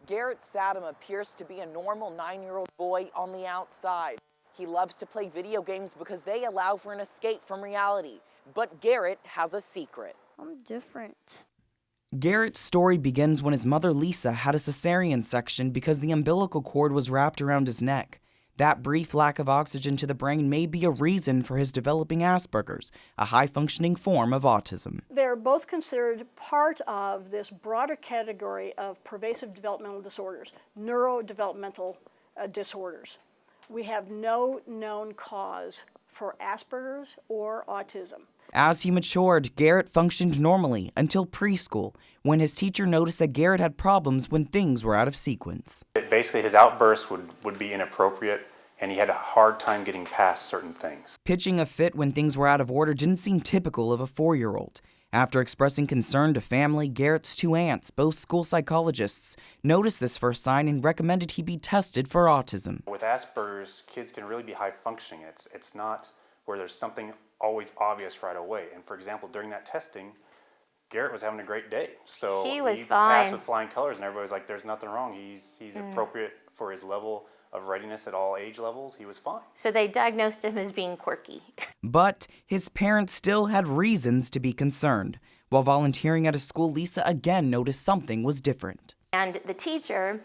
Garrett Sattem appears to be a normal 9-year-old boy on the outside. He loves to play video games because they allow for an escape from reality. But Garrett has a secret. I'm different. Garrett's story begins when his mother Lisa had a cesarean section because the umbilical cord was wrapped around his neck. That brief lack of oxygen to the brain may be a reason for his developing Asperger's, a high-functioning form of autism. They're both considered part of this broader category of pervasive developmental disorders, neurodevelopmental disorders. We have no known cause for Asperger's or autism. As he matured, Garrett functioned normally until preschool, when his teacher noticed that Garrett had problems when things were out of sequence. Basically, his outbursts would be inappropriate, and he had a hard time getting past certain things. Pitching a fit when things were out of order didn't seem typical of a 4-year-old. After expressing concern to family, Garrett's 2 aunts, both school psychologists, noticed this first sign and recommended he be tested for autism. With Asperger's, kids can really be high functioning. It's not where there's something always obvious right away. And for example, during that testing, Garrett was having a great day. So he was he fine. passed with flying colors, and everybody was like, there's nothing wrong. He's appropriate for his level of readiness at all age levels. He was fine. So they diagnosed him as being quirky. But his parents still had reasons to be concerned. While volunteering at a school, Lisa again noticed something was different. And the teacher,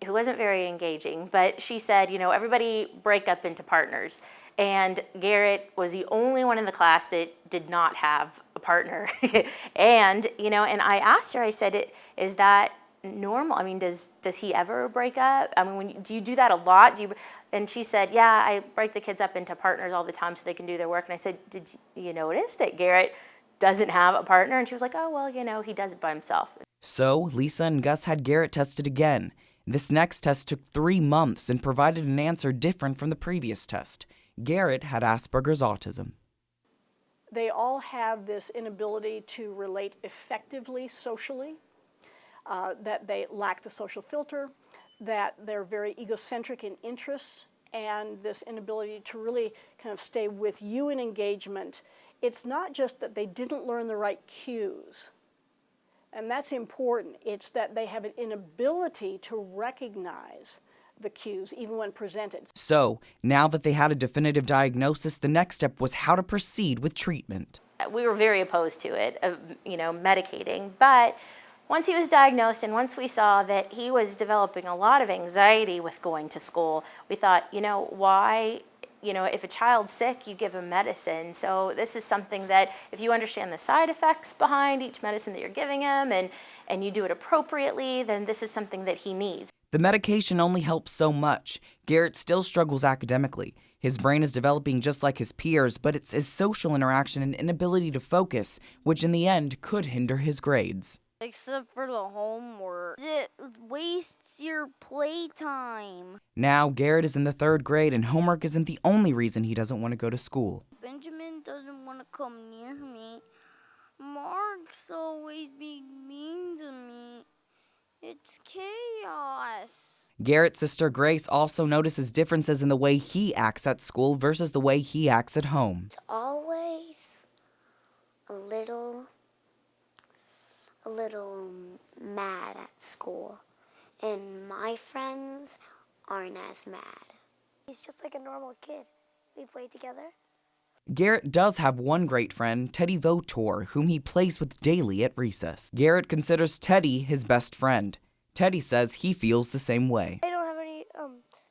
who wasn't very engaging, but she said, you know, everybody break up into partners. And Garrett was the only one in the class that did not have a partner. And, you know, and I asked her, I said, is that normal? I mean, does he ever break up? I mean, do you do that a lot? And she said, yeah, I break the kids up into partners all the time so they can do their work. And I said, did you notice that Garrett doesn't have a partner? And she was like, oh, well, you know, he does it by himself. So Lisa and Gus had Garrett tested again. This next test took 3 months and provided an answer different from the previous test. Garrett had Asperger's autism. They all have this inability to relate effectively socially, that they lack the social filter, that they're very egocentric in interests, and this inability to really kind of stay with you in engagement. It's not just that they didn't learn the right cues, and that's important. It's that they have an inability to recognize the cues, even when presented. So, now that they had a definitive diagnosis, the next step was how to proceed with treatment. We were very opposed to it, you know, medicating, but once he was diagnosed and once we saw that he was developing a lot of anxiety with going to school, we thought, you know, why, you know, if a child's sick, you give him medicine. So this is something that if you understand the side effects behind each medicine that you're giving him and you do it appropriately, then this is something that he needs. The medication only helps so much. Garrett still struggles academically. His brain is developing just like his peers, but it's his social interaction and inability to focus, which in the end could hinder his grades. Except for the homework. It wastes your playtime. Now, Garrett is in the 3rd grade, and homework isn't the only reason he doesn't want to go to school. Benjamin doesn't want to come near me. Mark's always being mean to me. It's chaos. Garrett's sister Grace also notices differences in the way he acts at school versus the way he acts at home. It's always a little mad at school, and my friends aren't as mad. He's just like a normal kid. We play together. Garrett does have one great friend, Teddy Votor, whom he plays with daily at recess. Garrett considers Teddy his best friend. Teddy says he feels the same way. I don't have any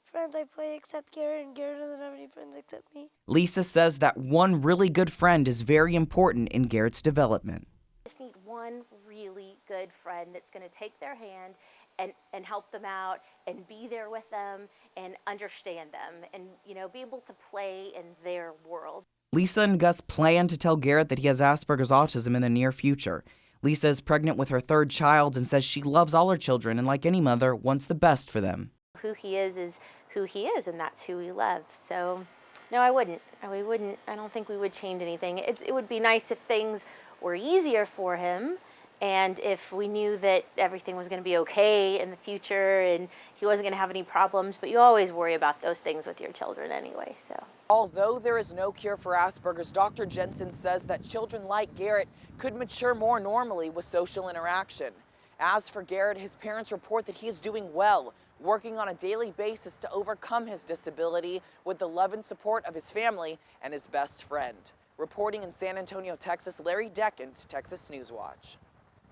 friends I play except Garrett, and Garrett doesn't have any friends except me. Lisa says that one really good friend is very important in Garrett's development. Just need one really good friend that's going to take their hand and help them out and be there with them and understand them and, you know, be able to play in their world. Lisa and Gus plan to tell Garrett that he has Asperger's autism in the near future. Lisa is pregnant with her 3rd child and says she loves all her children and, like any mother, wants the best for them. Who he is who he is, and that's who we love. So, no, I wouldn't. I don't think we would change anything. It would be nice if things were easier for him, and if we knew that everything was going to be okay in the future and he wasn't going to have any problems, but you always worry about those things with your children anyway, so. Although there is no cure for Asperger's, Dr. Jensen says that children like Garrett could mature more normally with social interaction. As for Garrett, his parents report that he is doing well, working on a daily basis to overcome his disability with the love and support of his family and his best friend. Reporting in San Antonio, Texas, Larry Dechant, Texas News Watch.